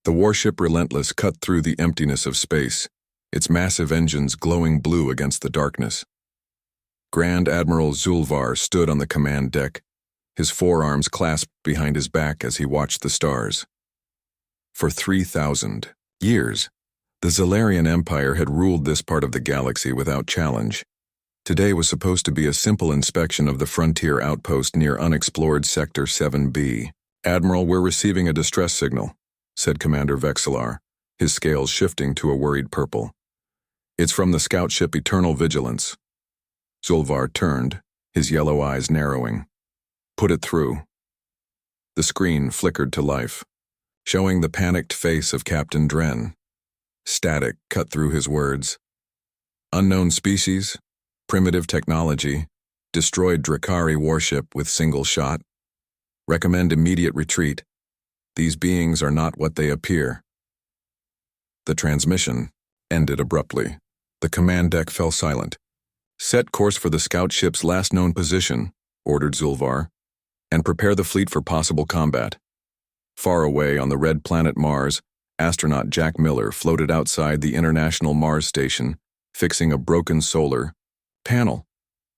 The warship Relentless cut through the emptiness of space, its massive engines glowing blue against the darkness. Grand Admiral Zulvar stood on the command deck, his forearms clasped behind his back as he watched the stars. For 3,000 years, the Zalarian Empire had ruled this part of the galaxy without challenge. Today was supposed to be a simple inspection of the frontier outpost near unexplored Sector 7B. "Admiral, we're receiving a distress signal," said Commander Vexillar, his scales shifting to a worried purple. "It's from the scout ship Eternal Vigilance." Zulvar turned, his yellow eyes narrowing. "Put it through." The screen flickered to life, showing the panicked face of Captain Dren. Static cut through his words. "Unknown species, primitive technology, destroyed Drakari warship with single shot. Recommend immediate retreat. These beings are not what they appear." The transmission ended abruptly. The command deck fell silent. "Set course for the scout ship's last known position," ordered Zulvar, "and prepare the fleet for possible combat." Far away on the red planet Mars, astronaut Jack Miller floated outside the International Mars Station, fixing a broken solar panel.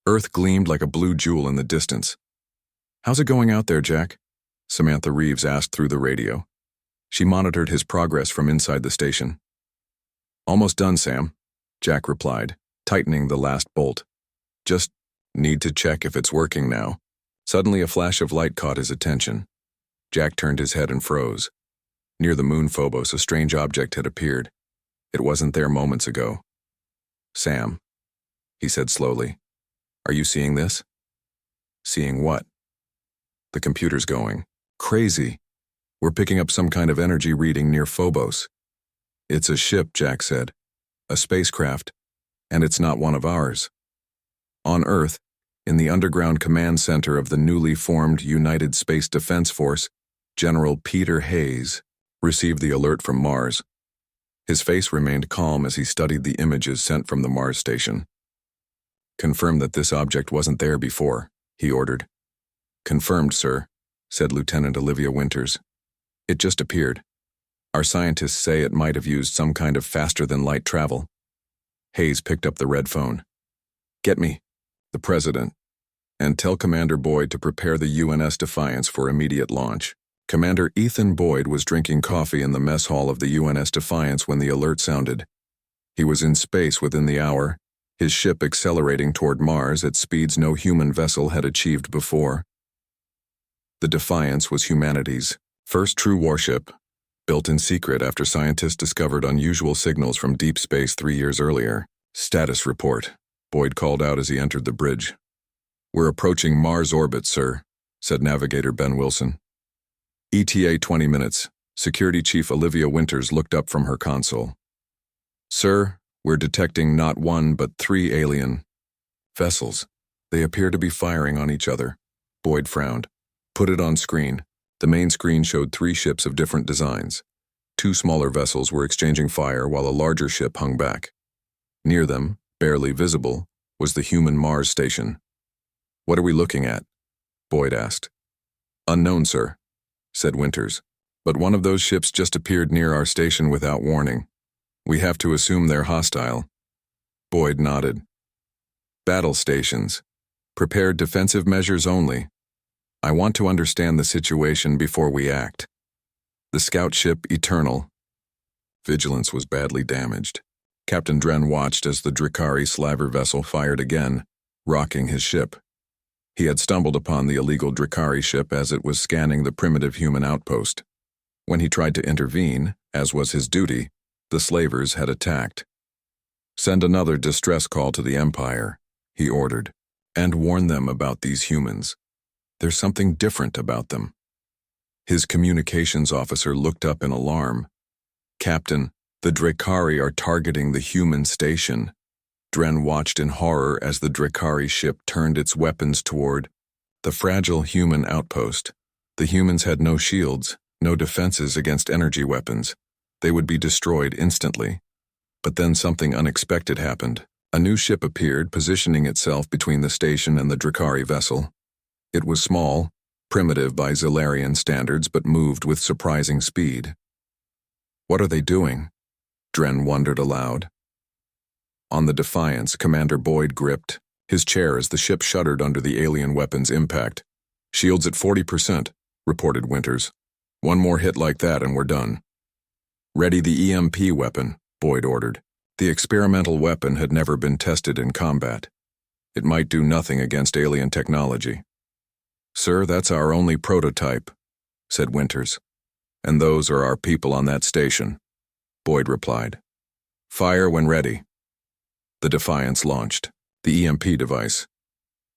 Earth gleamed like a blue jewel in the distance. "How's it going out there, Jack?" Samantha Reeves asked through the radio. She monitored his progress from inside the station. "Almost done, Sam," Jack replied, tightening the last bolt. "Just need to check if it's working now." Suddenly a flash of light caught his attention. Jack turned his head and froze. Near the moon Phobos, a strange object had appeared. It wasn't there moments ago. "Sam," he said slowly, "are you seeing this?" "Seeing what?" "The computer's going crazy. We're picking up some kind of energy reading near Phobos." "It's a ship," Jack said. "A spacecraft. And it's not one of ours." On Earth, in the underground command center of the newly formed United Space Defense Force, General Peter Hayes received the alert from Mars. His face remained calm as he studied the images sent from the Mars station. "Confirm that this object wasn't there before," he ordered. "Confirmed, sir," said Lieutenant Olivia Winters. "It just appeared. Our scientists say it might have used some kind of faster-than-light travel." Hayes picked up the red phone. "Get me the President, and tell Commander Boyd to prepare the UNS Defiance for immediate launch." Commander Ethan Boyd was drinking coffee in the mess hall of the UNS Defiance when the alert sounded. He was in space within the hour, his ship accelerating toward Mars at speeds no human vessel had achieved before. The Defiance was humanity's first true warship, built in secret after scientists discovered unusual signals from deep space 3 years earlier. "Status report," Boyd called out as he entered the bridge. "We're approaching Mars orbit, sir," said Navigator Ben Wilson. "ETA 20 minutes. Security Chief Olivia Winters looked up from her console. "Sir, we're detecting not one but 3 alien vessels. They appear to be firing on each other." Boyd frowned. "Put it on screen." The main screen showed 3 ships of different designs. 2 smaller vessels were exchanging fire while a larger ship hung back. Near them, barely visible, was the human Mars station. "What are we looking at?" Boyd asked. "Unknown, sir," said Winters. "But one of those ships just appeared near our station without warning. We have to assume they're hostile." Boyd nodded. "Battle stations. Prepared defensive measures only. I want to understand the situation before we act." The scout ship Eternal Vigilance was badly damaged. Captain Dren watched as the Drakari slaver vessel fired again, rocking his ship. He had stumbled upon the illegal Drakari ship as it was scanning the primitive human outpost. When he tried to intervene, as was his duty, the slavers had attacked. "Send another distress call to the Empire," he ordered, "and warn them about these humans. There's something different about them." His communications officer looked up in alarm. "Captain, the Drakari are targeting the human station." Dren watched in horror as the Drakari ship turned its weapons toward the fragile human outpost. The humans had no shields, no defenses against energy weapons. They would be destroyed instantly. But then something unexpected happened. A new ship appeared, positioning itself between the station and the Drakari vessel. It was small, primitive by Zalarian standards, but moved with surprising speed. What are they doing? Dren wondered aloud. On the Defiance, Commander Boyd gripped his chair as the ship shuddered under the alien weapon's impact. Shields at 40%, reported Winters. One more hit like that and we're done. Ready the EMP weapon, Boyd ordered. The experimental weapon had never been tested in combat. It might do nothing against alien technology. Sir, that's our only prototype, said Winters. And those are our people on that station, Boyd replied. Fire when ready. The Defiance launched the EMP device.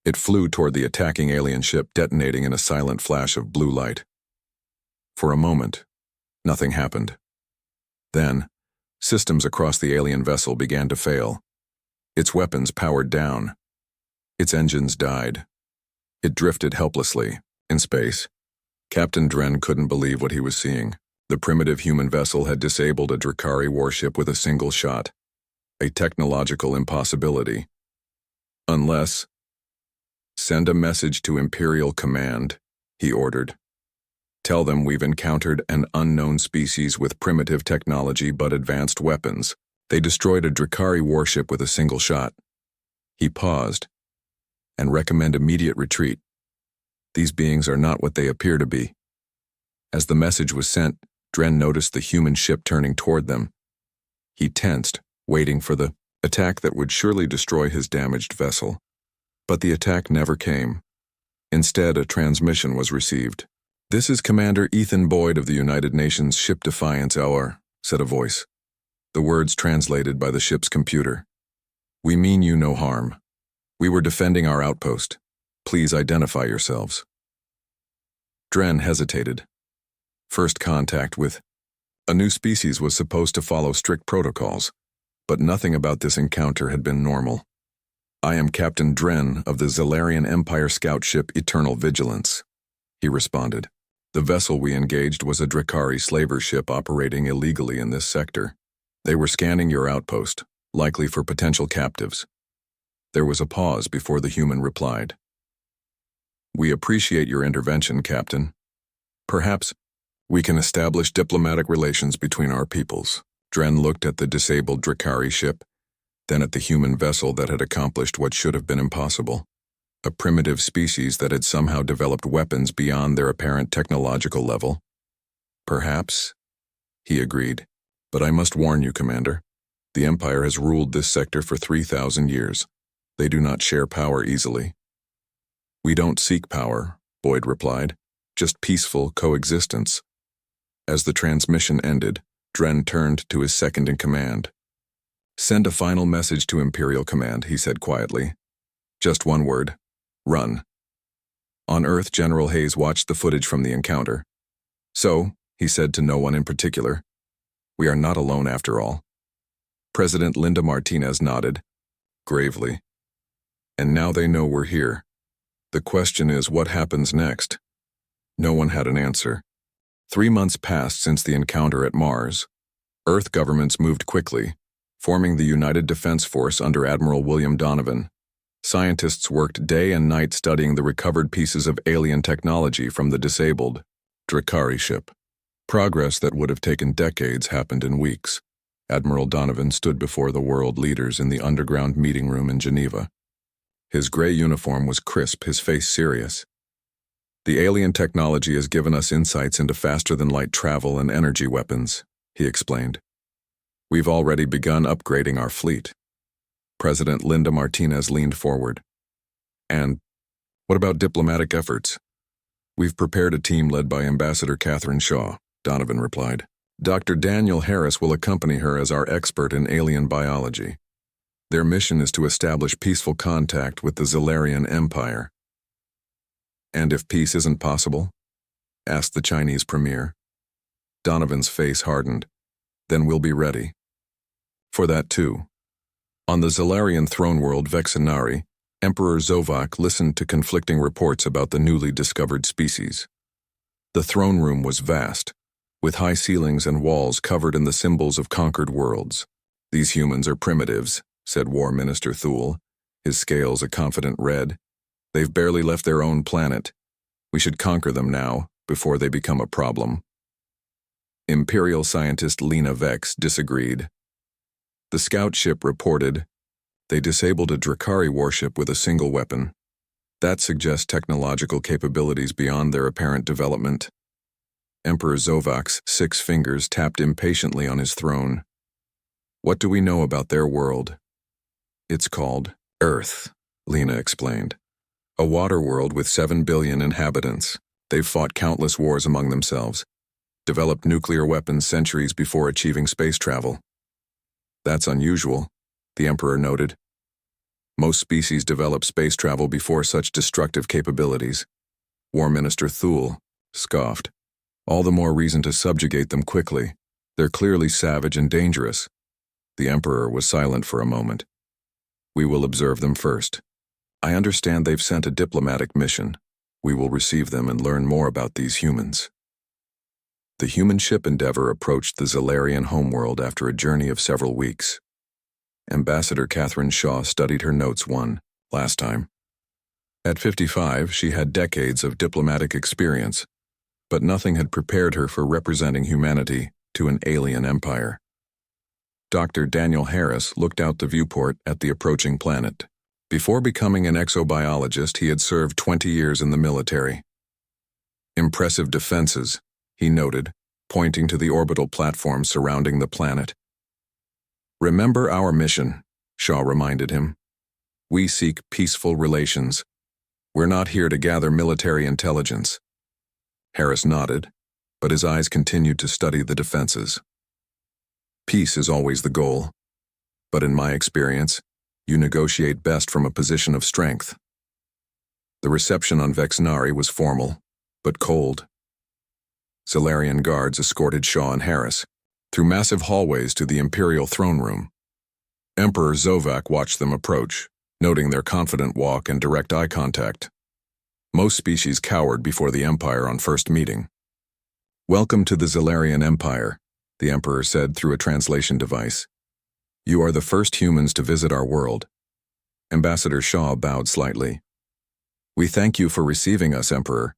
It flew toward the attacking alien ship, detonating in a silent flash of blue light. For a moment, nothing happened. Then, systems across the alien vessel began to fail. Its weapons powered down. Its engines died. It drifted helplessly, in space. Captain Dren couldn't believe what he was seeing. The primitive human vessel had disabled a Drakari warship with a single shot. A technological impossibility. Unless... Send a message to Imperial Command, he ordered. Tell them we've encountered an unknown species with primitive technology but advanced weapons. They destroyed a Drakari warship with a single shot. He paused and recommend immediate retreat. These beings are not what they appear to be. As the message was sent, Dren noticed the human ship turning toward them. He tensed, waiting for the attack that would surely destroy his damaged vessel. But the attack never came. Instead, a transmission was received. This is Commander Ethan Boyd of the United Nations Ship Defiance Hour, said a voice. The words translated by the ship's computer. We mean you no harm. We were defending our outpost. Please identify yourselves. Dren hesitated. First contact with a new species was supposed to follow strict protocols, but nothing about this encounter had been normal. I am Captain Dren of the Zalarian Empire scout ship Eternal Vigilance, he responded. The vessel we engaged was a Drakari slaver ship operating illegally in this sector. They were scanning your outpost, likely for potential captives. There was a pause before the human replied. We appreciate your intervention, Captain. Perhaps we can establish diplomatic relations between our peoples. Dren looked at the disabled Drakari ship, then at the human vessel that had accomplished what should have been impossible. A primitive species that had somehow developed weapons beyond their apparent technological level. Perhaps, he agreed. But I must warn you, Commander. The Empire has ruled this sector for 3,000 years. They do not share power easily. We don't seek power, Boyd replied. Just peaceful coexistence. As the transmission ended, Dren turned to his second-in-command. Send a final message to Imperial Command, he said quietly. Just one word. Run. On Earth, General Hayes watched the footage from the encounter. So, he said to no one in particular, we are not alone after all. President Linda Martinez nodded, gravely. And now they know we're here. The question is, what happens next? No one had an answer. 3 months passed since the encounter at Mars. Earth governments moved quickly, forming the United Defense Force under Admiral William Donovan. Scientists worked day and night studying the recovered pieces of alien technology from the disabled Drakari ship. Progress that would have taken decades happened in weeks. Admiral Donovan stood before the world leaders in the underground meeting room in Geneva. His gray uniform was crisp, his face serious. The alien technology has given us insights into faster-than-light travel and energy weapons, he explained. We've already begun upgrading our fleet. President Linda Martinez leaned forward. And what about diplomatic efforts? We've prepared a team led by Ambassador Catherine Shaw, Donovan replied. Dr. Daniel Harris will accompany her as our expert in alien biology. Their mission is to establish peaceful contact with the Zalarian Empire. And if peace isn't possible? Asked the Chinese premier. Donovan's face hardened. Then we'll be ready. For that too. On the Zalarian throne world Vexenari, Emperor Zovak listened to conflicting reports about the newly discovered species. The throne room was vast, with high ceilings and walls covered in the symbols of conquered worlds. These humans are primitives, said War Minister Thule, his scales a confident red. They've barely left their own planet. We should conquer them now, before they become a problem. Imperial scientist Lena Vex disagreed. The scout ship reported, "They disabled a Drakari warship with a single weapon. That suggests technological capabilities beyond their apparent development." Emperor Zovak's 6 fingers tapped impatiently on his throne. "What do we know about their world?" "It's called Earth," Lena explained. "A water world with 7 billion inhabitants. They've fought countless wars among themselves, developed nuclear weapons centuries before achieving space travel." "That's unusual," the Emperor noted. "Most species develop space travel before such destructive capabilities." War Minister Thule scoffed. "All the more reason to subjugate them quickly. They're clearly savage and dangerous." The Emperor was silent for a moment. "We will observe them first. I understand they've sent a diplomatic mission. We will receive them and learn more about these humans." The human ship Endeavour approached the Zalarian homeworld after a journey of several weeks. Ambassador Catherine Shaw studied her notes last time. At 55, she had decades of diplomatic experience, but nothing had prepared her for representing humanity to an alien empire. Dr. Daniel Harris looked out the viewport at the approaching planet. Before becoming an exobiologist, he had served 20 years in the military. "Impressive defenses," he noted, pointing to the orbital platform surrounding the planet. "Remember our mission," Shaw reminded him. "We seek peaceful relations. We're not here to gather military intelligence." Harris nodded, but his eyes continued to study the defenses. "Peace is always the goal, but in my experience, you negotiate best from a position of strength." The reception on Vexnari was formal, but cold. Zalarian guards escorted Shaw and Harris through massive hallways to the Imperial throne room. Emperor Zovak watched them approach, noting their confident walk and direct eye contact. Most species cowered before the Empire on first meeting. "Welcome to the Zalarian Empire," the Emperor said through a translation device. "You are the first humans to visit our world." Ambassador Shaw bowed slightly. "We thank you for receiving us, Emperor.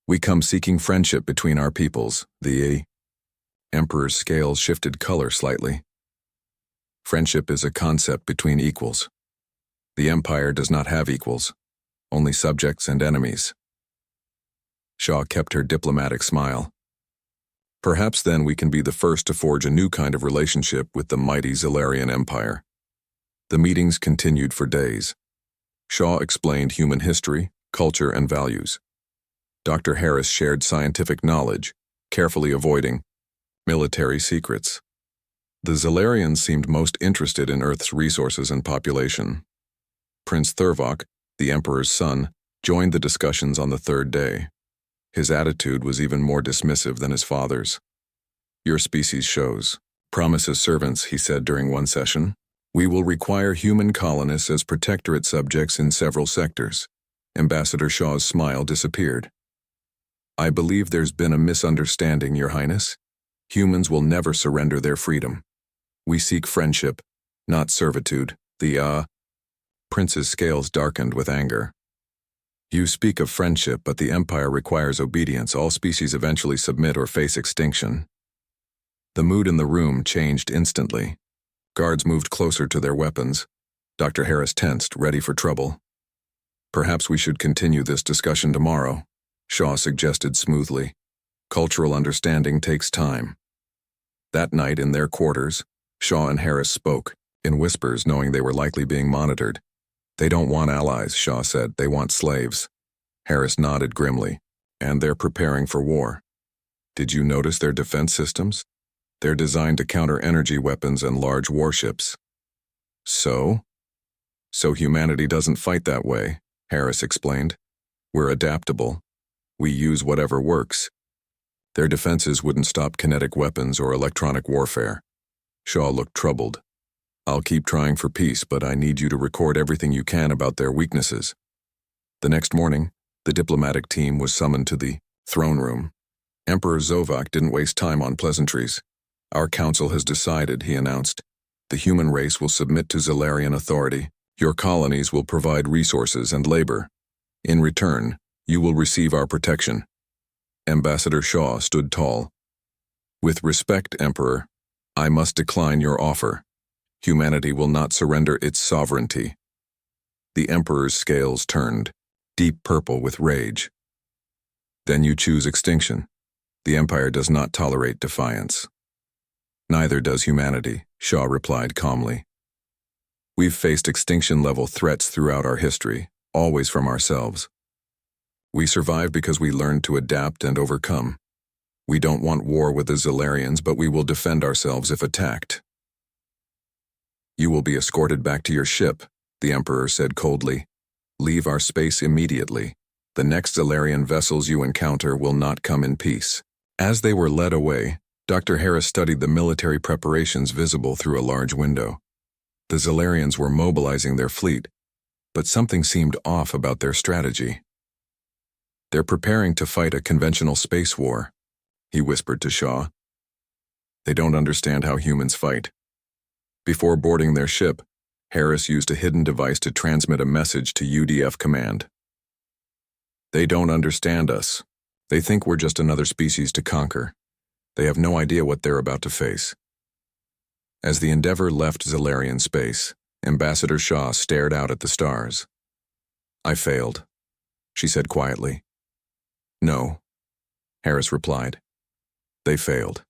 We come seeking friendship between our peoples." The Emperor's scales shifted color slightly. "Friendship is a concept between equals. The Empire does not have equals, only subjects and enemies." Shaw kept her diplomatic smile. "Perhaps then we can be the first to forge a new kind of relationship with the mighty Zalarian Empire." The meetings continued for days. Shaw explained human history, culture, and values. Dr. Harris shared scientific knowledge, carefully avoiding military secrets. The Zalarians seemed most interested in Earth's resources and population. Prince Thurvok, the Emperor's son, joined the discussions on the 3rd day. His attitude was even more dismissive than his father's. "Your species shows promise as servants," he said during one session. "We will require human colonists as protectorate subjects in several sectors." Ambassador Shaw's smile disappeared. "I believe there's been a misunderstanding, Your Highness. Humans will never surrender their freedom. We seek friendship, not servitude." The Prince's scales darkened with anger. "You speak of friendship, but the Empire requires obedience. All species eventually submit or face extinction." The mood in the room changed instantly. Guards moved closer to their weapons. Dr. Harris tensed, ready for trouble. "Perhaps we should continue this discussion tomorrow," Shaw suggested smoothly. "Cultural understanding takes time." That night in their quarters, Shaw and Harris spoke, in whispers, knowing they were likely being monitored. "They don't want allies," Shaw said. "They want slaves." Harris nodded grimly. "And they're preparing for war. Did you notice their defense systems? They're designed to counter energy weapons and large warships." So humanity doesn't fight that way," Harris explained. "We're adaptable. We use whatever works. Their defenses wouldn't stop kinetic weapons or electronic warfare." Shaw looked troubled. "I'll keep trying for peace, but I need you to record everything you can about their weaknesses." The next morning, the diplomatic team was summoned to the throne room. Emperor Zovak didn't waste time on pleasantries. "Our council has decided," he announced. "The human race will submit to Zalarian authority. Your colonies will provide resources and labor. In return, you will receive our protection." Ambassador Shaw stood tall. With respect, Emperor, I must decline your offer. Humanity will not surrender its sovereignty. The Emperor's scales turned, deep purple with rage. Then you choose extinction. The Empire does not tolerate defiance. Neither does humanity, Shaw replied calmly. We've faced extinction-level threats throughout our history, always from ourselves. We survive because we learned to adapt and overcome. We don't want war with the Zilarians, but we will defend ourselves if attacked. You will be escorted back to your ship, the Emperor said coldly. Leave our space immediately. The next Zilarian vessels you encounter will not come in peace. As they were led away, Dr. Harris studied the military preparations visible through a large window. The Zilarians were mobilizing their fleet, but something seemed off about their strategy. They're preparing to fight a conventional space war, he whispered to Shaw. They don't understand how humans fight. Before boarding their ship, Harris used a hidden device to transmit a message to UDF command. They don't understand us. They think we're just another species to conquer. They have no idea what they're about to face. As the Endeavour left Zilarian space, Ambassador Shaw stared out at the stars. I failed, she said quietly. No, Harris replied. They failed.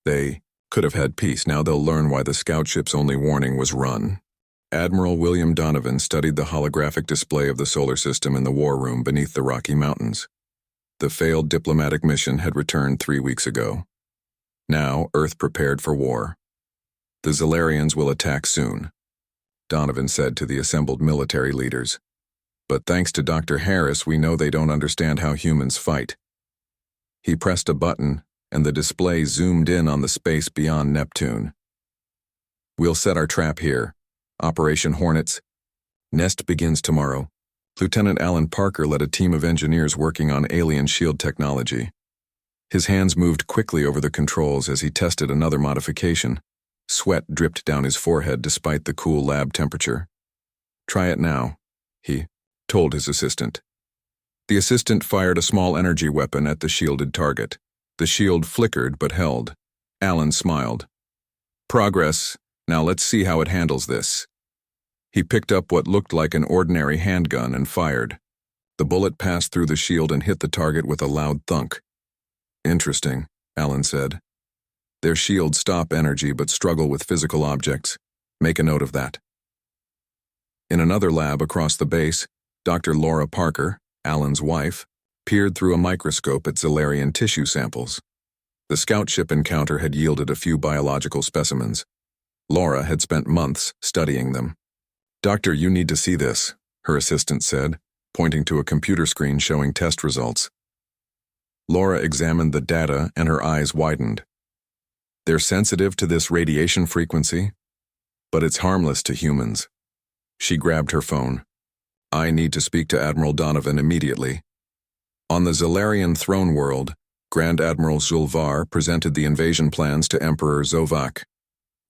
They could have had peace. Now they'll learn why the scout ship's only warning was run. Admiral William Donovan studied the holographic display of the solar system in the war room beneath the Rocky Mountains. The failed diplomatic mission had returned 3 weeks ago. Now Earth prepared for war. The Zilarians will attack soon, Donovan said to the assembled military leaders. But thanks to Dr. Harris, we know they don't understand how humans fight. He pressed a button, and the display zoomed in on the space beyond Neptune. We'll set our trap here. Operation Hornets. Nest begins tomorrow. Lieutenant Alan Parker led a team of engineers working on alien shield technology. His hands moved quickly over the controls as he tested another modification. Sweat dripped down his forehead despite the cool lab temperature. Try it now, he told his assistant. The assistant fired a small energy weapon at the shielded target. The shield flickered but held. Alan smiled. Progress. Now let's see how it handles this. He picked up what looked like an ordinary handgun and fired. The bullet passed through the shield and hit the target with a loud thunk. Interesting, Alan said. Their shields stop energy but struggle with physical objects. Make a note of that. In another lab across the base, Dr. Laura Parker, Alan's wife, peered through a microscope at Zilarian tissue samples. The scout ship encounter had yielded a few biological specimens. Laura had spent months studying them. Doctor, you need to see this, her assistant said, pointing to a computer screen showing test results. Laura examined the data and her eyes widened. They're sensitive to this radiation frequency, but it's harmless to humans. She grabbed her phone. I need to speak to Admiral Donovan immediately. On the Zilarian throne world, Grand Admiral Zulvar presented the invasion plans to Emperor Zovak.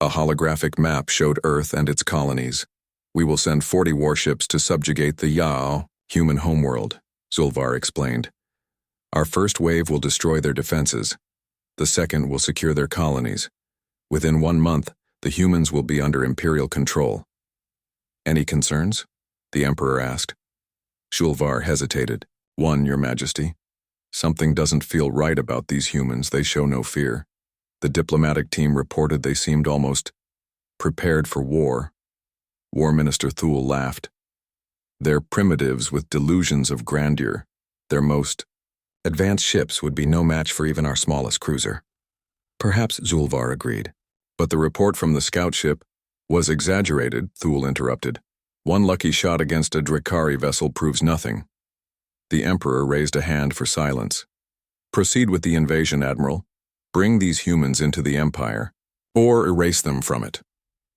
A holographic map showed Earth and its colonies. We will send 40 warships to subjugate the Yao, human homeworld, Zulvar explained. Our first wave will destroy their defenses. The second will secure their colonies. Within 1 month, the humans will be under Imperial control. Any concerns? The Emperor asked. Zulvar hesitated. One, Your Majesty. Something doesn't feel right about these humans. They show no fear. The diplomatic team reported they seemed almost prepared for war. War Minister Thule laughed. They're primitives with delusions of grandeur. Their most advanced ships would be no match for even our smallest cruiser. Perhaps Zulvar agreed. But the report from the scout ship was exaggerated, Thule interrupted. One lucky shot against a Drakari vessel proves nothing. The Emperor raised a hand for silence. Proceed with the invasion, Admiral. Bring these humans into the Empire, or erase them from it.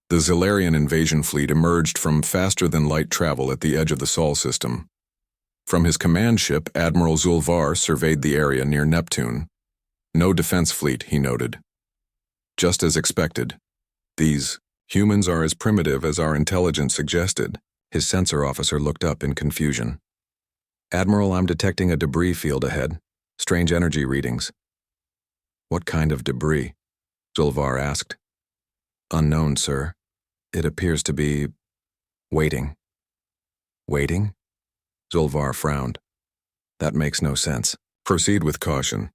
The Zilarian invasion fleet emerged from faster-than-light travel at the edge of the Sol system. From his command ship, Admiral Zulvar surveyed the area near Neptune. No defense fleet, he noted. Just as expected. These humans are as primitive as our intelligence suggested. His sensor officer looked up in confusion. Admiral, I'm detecting a debris field ahead. Strange energy readings. What kind of debris? Zulvar asked. Unknown, sir. It appears to be waiting. Waiting? Zulvar frowned. That makes no sense. Proceed with caution.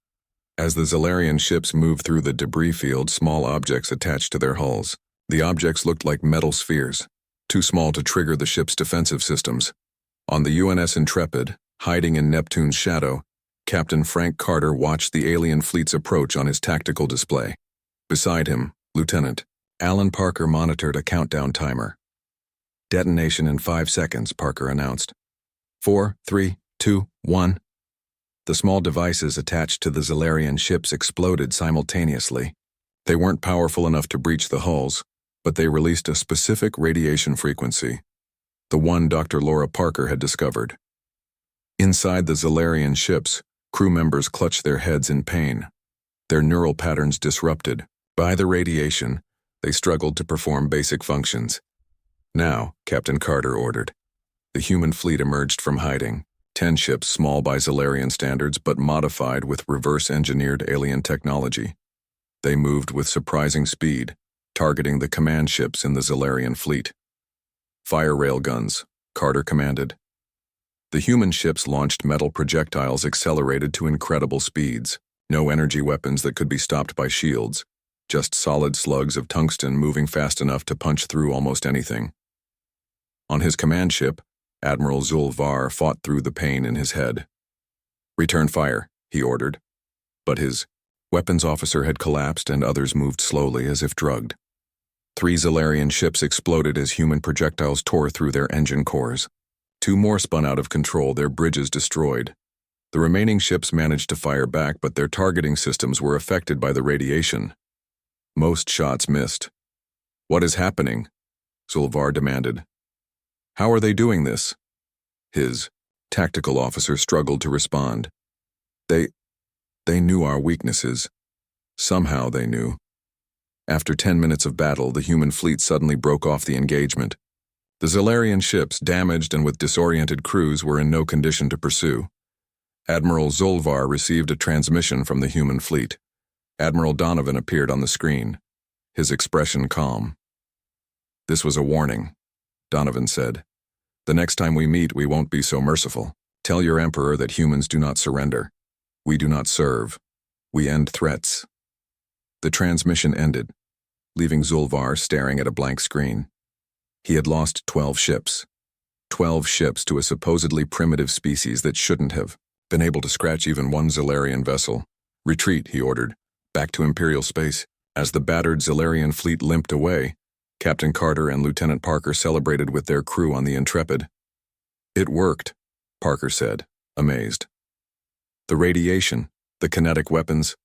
As the Zalarian ships moved through the debris field, small objects attached to their hulls. The objects looked like metal spheres, too small to trigger the ship's defensive systems. On the UNS Intrepid, hiding in Neptune's shadow, Captain Frank Carter watched the alien fleet's approach on his tactical display. Beside him, Lieutenant Alan Parker monitored a countdown timer. Detonation in 5 seconds, Parker announced. 4, 3, 2, 1. The small devices attached to the Zalarian ships exploded simultaneously. They weren't powerful enough to breach the hulls, but they released a specific radiation frequency, the one Dr. Laura Parker had discovered. Inside the Zalarian ships, crew members clutched their heads in pain, their neural patterns disrupted. By the radiation, they struggled to perform basic functions. Now, Captain Carter ordered. The human fleet emerged from hiding, 10 ships small by Zalarian standards but modified with reverse-engineered alien technology. They moved with surprising speed, targeting the command ships in the Zalarian fleet. Fire railguns, Carter commanded. The human ships launched metal projectiles accelerated to incredible speeds. No energy weapons that could be stopped by shields, just solid slugs of tungsten moving fast enough to punch through almost anything. On his command ship, Admiral Zulvar fought through the pain in his head. Return fire, he ordered. But his weapons officer had collapsed and others moved slowly as if drugged. 3 Zalarian ships exploded as human projectiles tore through their engine cores. 2 more spun out of control, their bridges destroyed. The remaining ships managed to fire back, but their targeting systems were affected by the radiation. Most shots missed. What is happening? Zulvar demanded. How are they doing this? His tactical officer struggled to respond. They knew our weaknesses. Somehow they knew. After 10 minutes of battle, the human fleet suddenly broke off the engagement. The Zalarian ships, damaged and with disoriented crews, were in no condition to pursue. Admiral Zulvar received a transmission from the human fleet. Admiral Donovan appeared on the screen, his expression calm. This was a warning, Donovan said. The next time we meet, we won't be so merciful. Tell your Emperor that humans do not surrender. We do not serve. We end threats. The transmission ended, leaving Zulvar staring at a blank screen. He had lost 12 ships. 12 ships to a supposedly primitive species that shouldn't have been able to scratch even one Zalarian vessel. Retreat, he ordered, back to Imperial space. As the battered Zalarian fleet limped away, Captain Carter and Lieutenant Parker celebrated with their crew on the Intrepid. It worked, Parker said, amazed. The radiation, the kinetic weapons,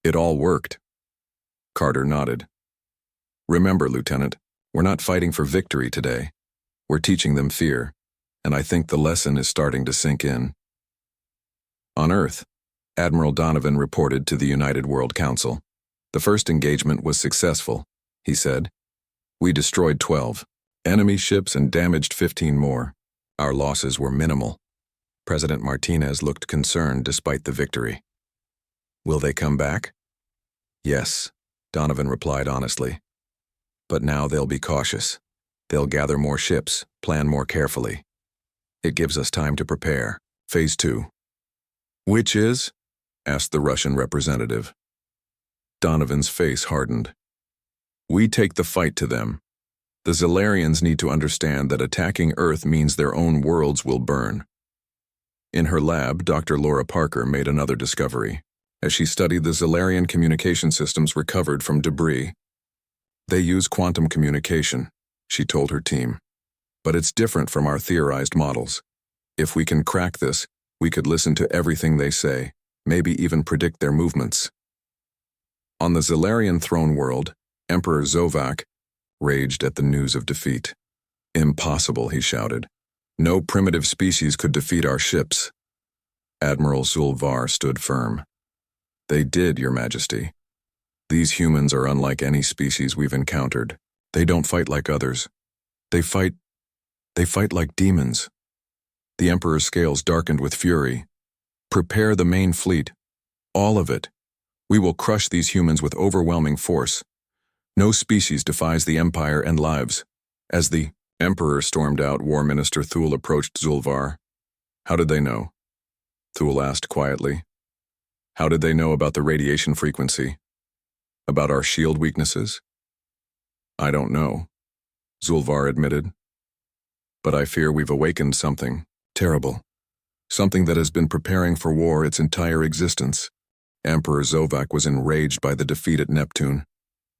it all worked. Carter nodded. Remember, Lieutenant, we're not fighting for victory today. We're teaching them fear, and I think the lesson is starting to sink in. On Earth, Admiral Donovan reported to the United World Council. The first engagement was successful, he said. We destroyed 12 enemy ships and damaged 15 more. Our losses were minimal. President Martinez looked concerned despite the victory. Will they come back? Yes, Donovan replied honestly. But now they'll be cautious. They'll gather more ships, plan more carefully. It gives us time to prepare. Phase 2. Which is? Asked the Russian representative. Donovan's face hardened. We take the fight to them. The Zalarians need to understand that attacking Earth means their own worlds will burn. In her lab, Dr. Laura Parker made another discovery, as she studied the Zalarian communication systems recovered from debris. They use quantum communication, she told her team. But it's different from our theorized models. If we can crack this, we could listen to everything they say, maybe even predict their movements. On the Zalarian throne world, Emperor Zovak raged at the news of defeat. Impossible, he shouted. No primitive species could defeat our ships. Admiral Zulvar stood firm. They did, Your Majesty. These humans are unlike any species we've encountered. They don't fight like others. They fight like demons. The Emperor's scales darkened with fury. Prepare the main fleet. All of it. We will crush these humans with overwhelming force. No species defies the Empire and lives. As the Emperor stormed out, War Minister Thule approached Zulvar. How did they know? Thule asked quietly. How did they know about the radiation frequency? About our shield weaknesses? I don't know, Zulvar admitted. But I fear we've awakened something terrible. Something that has been preparing for war its entire existence. Emperor Zovak was enraged by the defeat at Neptune.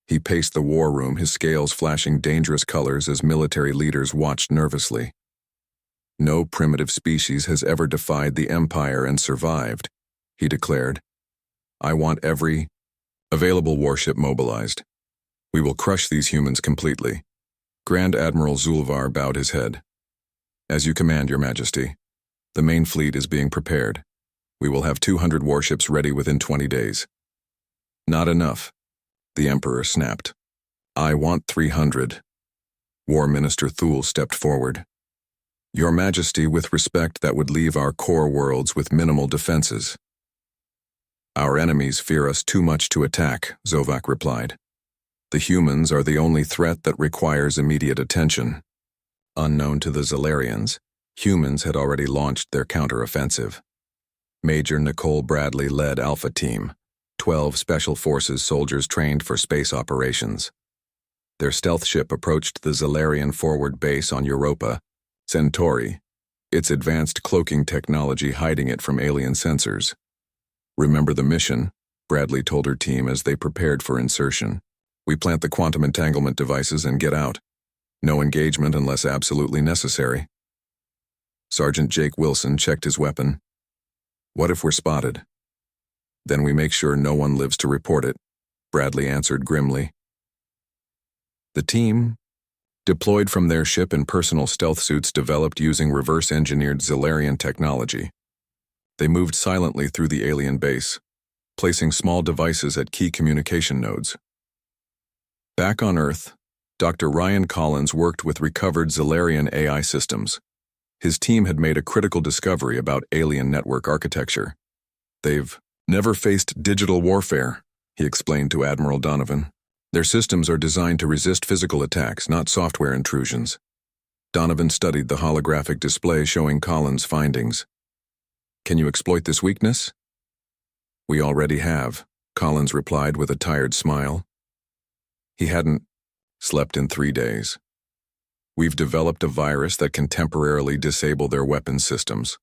He paced the war room, his scales flashing dangerous colors as military leaders watched nervously. No primitive species has ever defied the Empire and survived, he declared. I want every available warship mobilized. We will crush these humans completely. Grand Admiral Zulvar bowed his head. As you command, Your Majesty. The main fleet is being prepared. We will have 200 warships ready within 20 days. Not enough, the Emperor snapped. I want 300. War Minister Thule stepped forward. Your Majesty, with respect, that would leave our core worlds with minimal defenses. Our enemies fear us too much to attack, Zovak replied. The humans are the only threat that requires immediate attention. Unknown to the Zalarians, humans had already launched their counteroffensive. Major Nicole Bradley led Alpha Team, 12 Special Forces soldiers trained for space operations. Their stealth ship approached the Zalarian forward base on Europa, Centauri, its advanced cloaking technology hiding it from alien sensors. Remember the mission, Bradley told her team as they prepared for insertion. We plant the quantum entanglement devices and get out. No engagement unless absolutely necessary. Sergeant Jake Wilson checked his weapon. What if we're spotted? Then we make sure no one lives to report it, Bradley answered grimly. The team, deployed from their ship in personal stealth suits developed using reverse-engineered Zalarian technology. They moved silently through the alien base, placing small devices at key communication nodes. Back on Earth, Dr. Ryan Collins worked with recovered Zalarian AI systems. His team had made a critical discovery about alien network architecture. They've never faced digital warfare, he explained to Admiral Donovan. Their systems are designed to resist physical attacks, not software intrusions. Donovan studied the holographic display showing Collins' findings. Can you exploit this weakness? We already have, Collins replied with a tired smile. He hadn't slept in 3 days. We've developed a virus that can temporarily disable their weapons systems.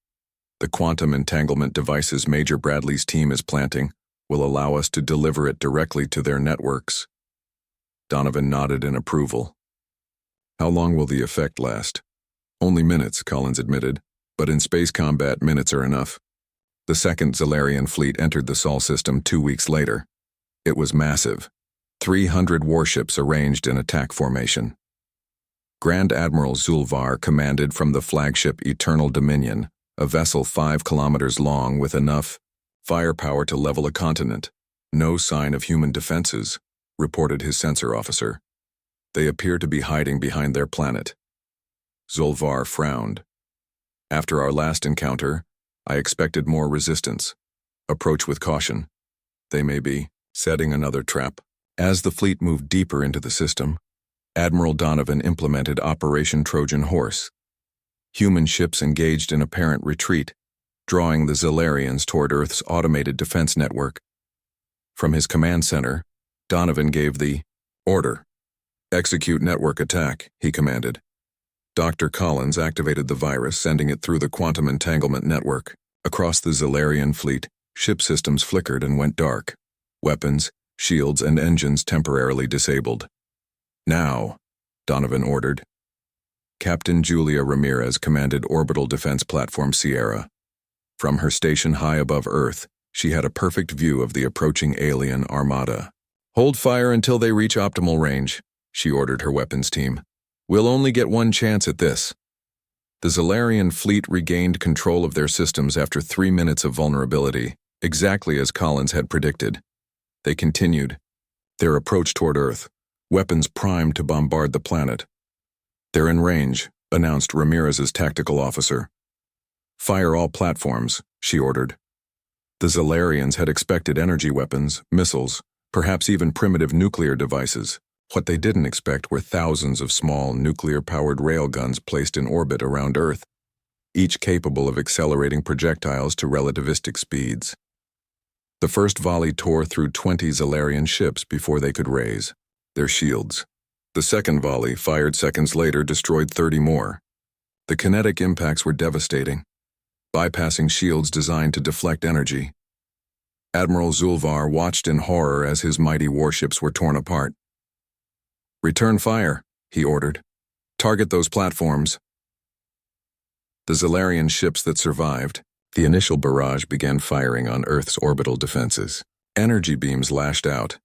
The quantum entanglement devices Major Bradley's team is planting will allow us to deliver it directly to their networks. Donovan nodded in approval. How long will the effect last? Only minutes, Collins admitted, but in space combat minutes are enough. The second Zalarian fleet entered the Sol system 2 weeks later. It was massive. 300 warships arranged in attack formation. Grand Admiral Zulvar commanded from the flagship Eternal Dominion, a vessel 5 kilometers long with enough firepower to level a continent. No sign of human defenses, reported his sensor officer. They appear to be hiding behind their planet. Zulvar frowned. After our last encounter, I expected more resistance. Approach with caution. They may be setting another trap. As the fleet moved deeper into the system, Admiral Donovan implemented Operation Trojan Horse. Human ships engaged in apparent retreat, drawing the Zalarians toward Earth's automated defense network. From his command center, Donovan gave the order. Execute network attack, he commanded. Dr. Collins activated the virus, sending it through the quantum entanglement network. Across the Zalarian fleet, ship systems flickered and went dark. Weapons, shields, and engines temporarily disabled. Now, Donovan ordered. Captain Julia Ramirez commanded Orbital Defense Platform Sierra. From her station high above Earth, she had a perfect view of the approaching alien armada. Hold fire until they reach optimal range, she ordered her weapons team. We'll only get one chance at this. The Zalarian fleet regained control of their systems after 3 minutes of vulnerability, exactly as Collins had predicted. They continued their approach toward Earth, weapons primed to bombard the planet. They're in range, announced Ramirez's tactical officer. Fire all platforms, she ordered. The Zalarians had expected energy weapons, missiles, perhaps even primitive nuclear devices. What they didn't expect were thousands of small, nuclear-powered railguns placed in orbit around Earth, each capable of accelerating projectiles to relativistic speeds. The first volley tore through 20 Zalarian ships before they could raise their shields. The second volley, fired seconds later, destroyed 30 more. The kinetic impacts were devastating, bypassing shields designed to deflect energy. Admiral Zulvar watched in horror as his mighty warships were torn apart. "Return fire," he ordered. "Target those platforms." The Zalarian ships that survived, the initial barrage began firing on Earth's orbital defenses. Energy beams lashed out,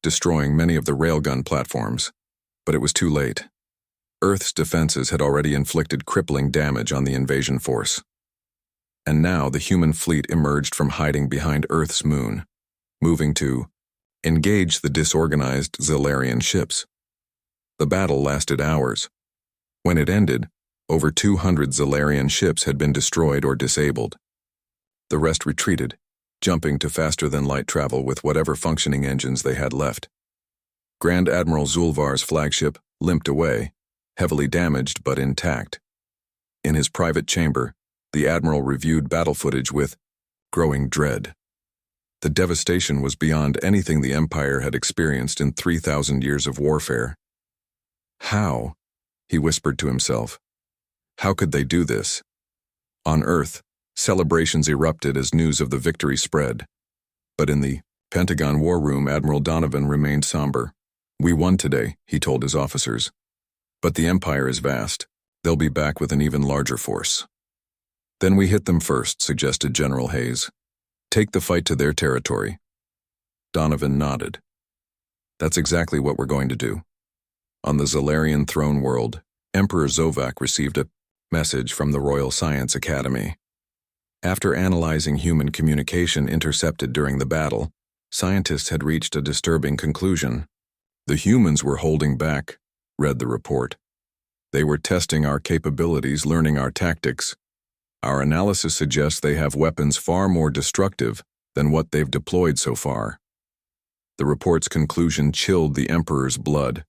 destroying many of the railgun platforms, but it was too late. Earth's defenses had already inflicted crippling damage on the invasion force. And now the human fleet emerged from hiding behind Earth's moon, moving to engage the disorganized Zalarian ships. The battle lasted hours. When it ended, over 200 Zalarian ships had been destroyed or disabled. The rest retreated, jumping to faster-than-light travel with whatever functioning engines they had left. Grand Admiral Zulvar's flagship limped away, heavily damaged but intact. In his private chamber, the Admiral reviewed battle footage with growing dread. The devastation was beyond anything the Empire had experienced in 3,000 years of warfare. How? He whispered to himself. How could they do this? On Earth, celebrations erupted as news of the victory spread. But in the Pentagon War Room, Admiral Donovan remained somber. "We won today," he told his officers. "But the Empire is vast. They'll be back with an even larger force." "Then we hit them first," suggested General Hayes. "Take the fight to their territory." Donovan nodded. "That's exactly what we're going to do." On the Zalarian throne world, Emperor Zovak received a message from the Royal Science Academy. After analyzing human communication intercepted during the battle, scientists had reached a disturbing conclusion. "The humans were holding back," read the report. "They were testing our capabilities, learning our tactics. Our analysis suggests they have weapons far more destructive than what they've deployed so far." The report's conclusion chilled the Emperor's blood.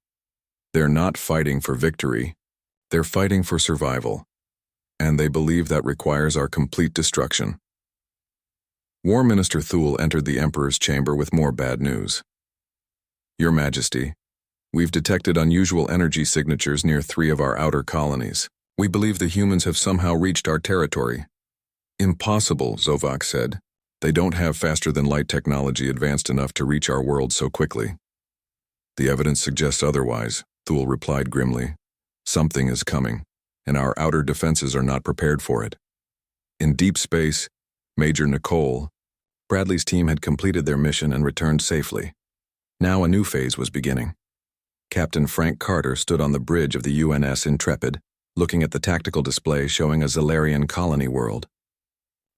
They're not fighting for victory. They're fighting for survival. And they believe that requires our complete destruction. War Minister Thule entered the Emperor's chamber with more bad news. "Your Majesty, we've detected unusual energy signatures near 3 of our outer colonies. We believe the humans have somehow reached our territory." "Impossible," Zovak said. "They don't have faster-than-light technology advanced enough to reach our world so quickly." "The evidence suggests otherwise," Thule replied grimly. "Something is coming, and our outer defenses are not prepared for it." In deep space, Major Nicole, Bradley's team had completed their mission and returned safely. Now a new phase was beginning. Captain Frank Carter stood on the bridge of the UNS Intrepid, looking at the tactical display showing a Zalarian colony world.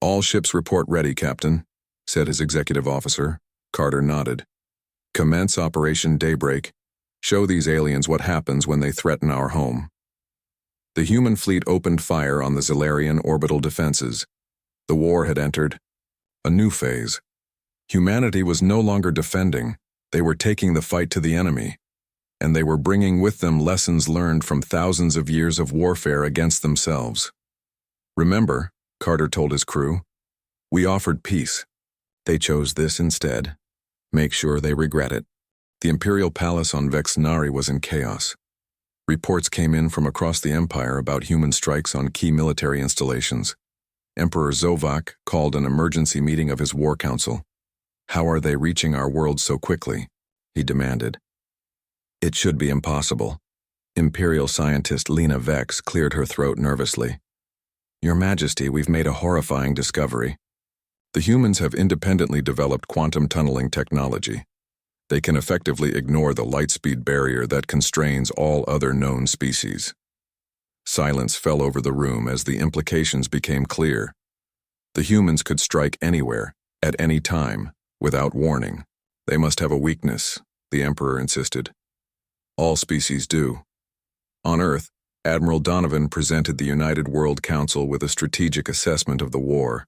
"All ships report ready, Captain," said his executive officer. Carter nodded. "Commence Operation Daybreak. Show these aliens what happens when they threaten our home." The human fleet opened fire on the Zalarian orbital defenses. The war had entered a new phase. Humanity was no longer defending. They were taking the fight to the enemy. And they were bringing with them lessons learned from thousands of years of warfare against themselves. "Remember," Carter told his crew, "we offered peace. They chose this instead. Make sure they regret it." The Imperial Palace on Vexnari was in chaos. Reports came in from across the Empire about human strikes on key military installations. Emperor Zovak called an emergency meeting of his war council. "How are they reaching our world so quickly?" he demanded. "It should be impossible." Imperial scientist Lena Vex cleared her throat nervously. "Your Majesty, we've made a horrifying discovery. The humans have independently developed quantum tunneling technology. They can effectively ignore the light-speed barrier that constrains all other known species." Silence fell over the room as the implications became clear. The humans could strike anywhere, at any time, without warning. "They must have a weakness," the Emperor insisted. "All species do." On Earth, Admiral Donovan presented the United World Council with a strategic assessment of the war.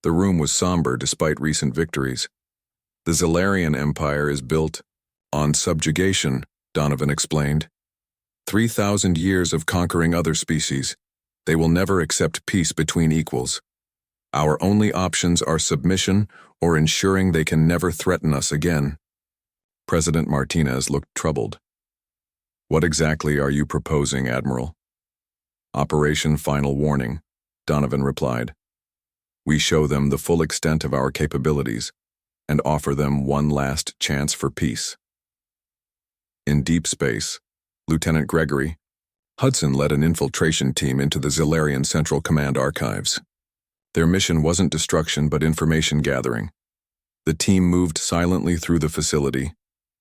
The room was somber despite recent victories. The Zalarian Empire is built on subjugation, Donovan explained. 3,000 years of conquering other species. They will never accept peace between equals. Our only options are submission or ensuring they can never threaten us again. President Martinez looked troubled. What exactly are you proposing, Admiral? Operation Final Warning, Donovan replied. We show them the full extent of our capabilities and offer them one last chance for peace. In deep space, Lieutenant Gregory Hudson led an infiltration team into the Zalarian Central Command archives. Their mission wasn't destruction but information gathering. The team moved silently through the facility,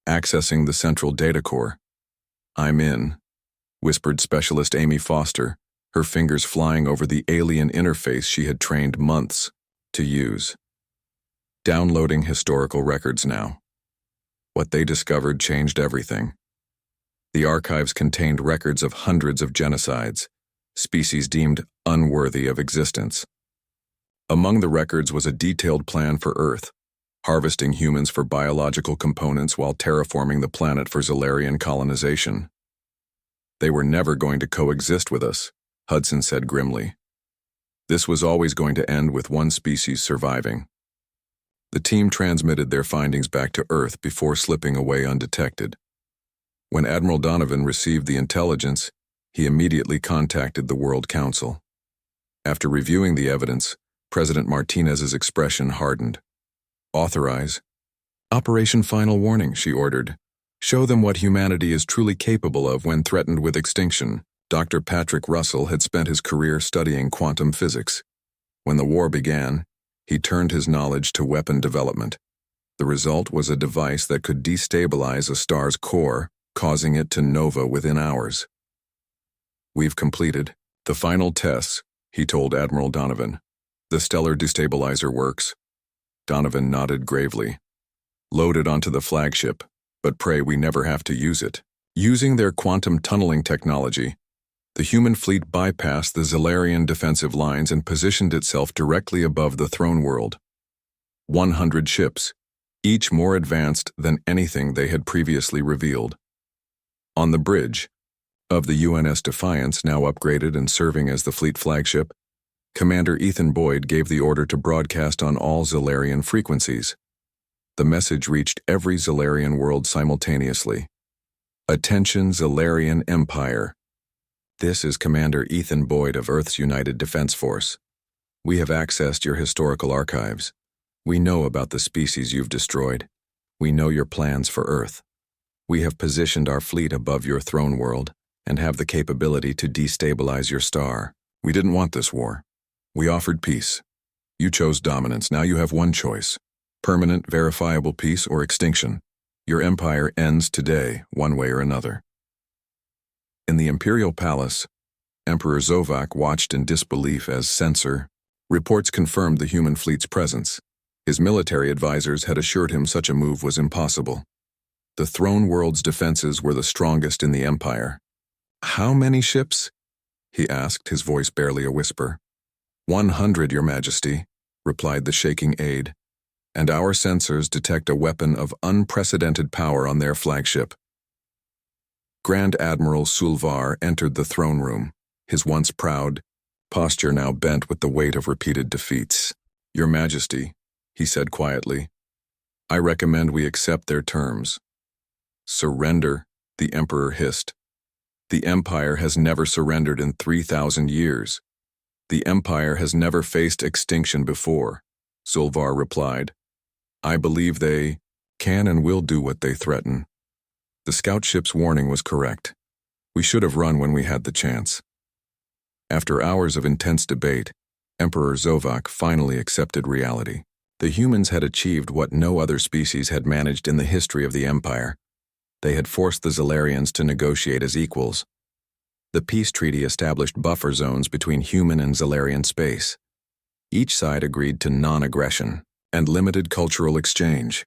accessing the central data core. I'm in, whispered Specialist Amy Foster, her fingers flying over the alien interface she had trained months to use. Downloading historical records now. What they discovered changed everything. The archives contained records of hundreds of genocides, species deemed unworthy of existence. Among the records was a detailed plan for Earth, harvesting humans for biological components while terraforming the planet for Zalarian colonization. They were never going to coexist with us, Hudson said grimly. This was always going to end with one species surviving. The team transmitted their findings back to Earth before slipping away undetected. When Admiral Donovan received the intelligence, he immediately contacted the World Council. After reviewing the evidence, President Martinez's expression hardened. Authorize. Operation Final Warning, she ordered. Show them what humanity is truly capable of when threatened with extinction. Dr. Patrick Russell had spent his career studying quantum physics. When the war began, he turned his knowledge to weapon development. The result was a device that could destabilize a star's core, causing it to nova within hours. We've completed the final tests, he told Admiral Donovan. The stellar destabilizer works. Donovan nodded gravely. Load it onto the flagship, but pray we never have to use it. Using their quantum tunneling technology, the human fleet bypassed the Zalarian defensive lines and positioned itself directly above the throne world. 100 ships, each more advanced than anything they had previously revealed. On the bridge of the UNS Defiance, now upgraded and serving as the fleet flagship, Commander Ethan Boyd gave the order to broadcast on all Zalarian frequencies. The message reached every Zalarian world simultaneously. Attention, Zalarian Empire. This is Commander Ethan Boyd of Earth's United Defense Force. We have accessed your historical archives. We know about the species you've destroyed. We know your plans for Earth. We have positioned our fleet above your throne world and have the capability to destabilize your star. We didn't want this war. We offered peace. You chose dominance. Now you have one choice. Permanent, verifiable peace or extinction. Your empire ends today, one way or another. In the Imperial Palace, Emperor Zovak watched in disbelief as censor. Reports confirmed the human fleet's presence. His military advisors had assured him such a move was impossible. The throne world's defenses were the strongest in the empire. How many ships? He asked, his voice barely a whisper. 100, Your Majesty, replied the shaking aide, and our sensors detect a weapon of unprecedented power on their flagship. Grand Admiral Sulvar entered the throne room, his once proud posture now bent with the weight of repeated defeats. Your Majesty, he said quietly, I recommend we accept their terms. Surrender, the Emperor hissed. The Empire has never surrendered in 3,000 years. The Empire has never faced extinction before, Sulvar replied. I believe they can and will do what they threaten. The scout ship's warning was correct. We should have run when we had the chance. After hours of intense debate, Emperor Zovak finally accepted reality. The humans had achieved what no other species had managed in the history of the Empire. They had forced the Zalarians to negotiate as equals. The peace treaty established buffer zones between human and Zalarian space. Each side agreed to non-aggression and limited cultural exchange.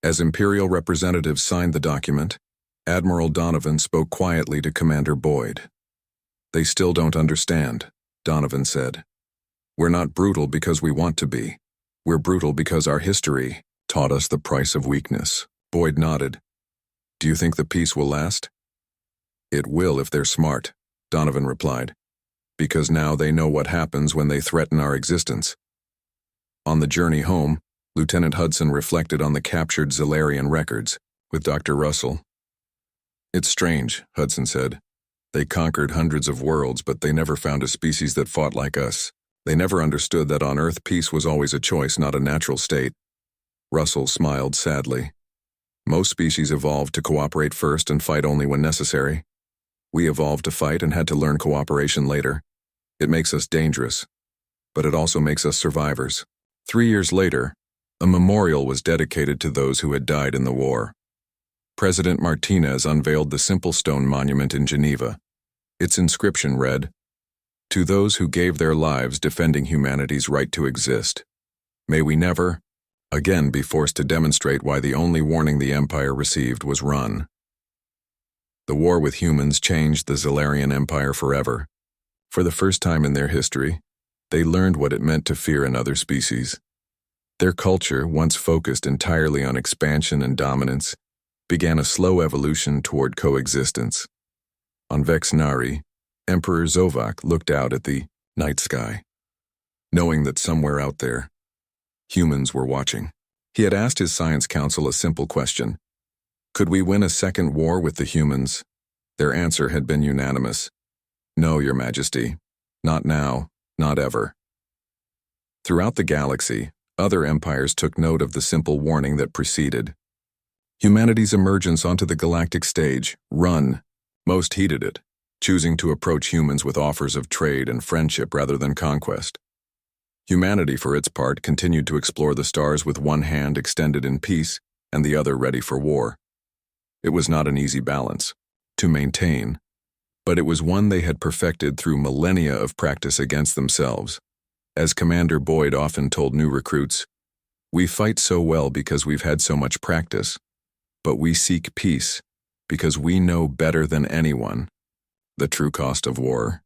As Imperial representatives signed the document, Admiral Donovan spoke quietly to Commander Boyd. They still don't understand, Donovan said. We're not brutal because we want to be. We're brutal because our history taught us the price of weakness. Boyd nodded. Do you think the peace will last? It will if they're smart, Donovan replied. Because now they know what happens when they threaten our existence. On the journey home, Lieutenant Hudson reflected on the captured Zellarian records with Dr. Russell. It's strange, Hudson said. They conquered hundreds of worlds, but they never found a species that fought like us. They never understood that on Earth peace was always a choice, not a natural state. Russell smiled sadly. Most species evolved to cooperate first and fight only when necessary. We evolved to fight and had to learn cooperation later. It makes us dangerous, but it also makes us survivors. 3 years later, a memorial was dedicated to those who had died in the war. President Martinez unveiled the simple stone monument in Geneva. Its inscription read, "To those who gave their lives defending humanity's right to exist. May we never, again, be forced to demonstrate why the only warning the Empire received was run." The war with humans changed the Zellarian Empire forever. For the first time in their history, they learned what it meant to fear another species. Their culture, once focused entirely on expansion and dominance, began a slow evolution toward coexistence. On Vex Nari, Emperor Zovak looked out at the night sky, knowing that somewhere out there, humans were watching. He had asked his science council a simple question. Could we win a second war with the humans? Their answer had been unanimous. No, Your Majesty. Not now, not ever. Throughout the galaxy, other empires took note of the simple warning that preceded. Humanity's emergence onto the galactic stage, run, most heeded it, choosing to approach humans with offers of trade and friendship rather than conquest. Humanity, for its part, continued to explore the stars with one hand extended in peace and the other ready for war. It was not an easy balance to maintain, but it was one they had perfected through millennia of practice against themselves. As Commander Boyd often told new recruits, "We fight so well because we've had so much practice, but we seek peace because we know better than anyone the true cost of war."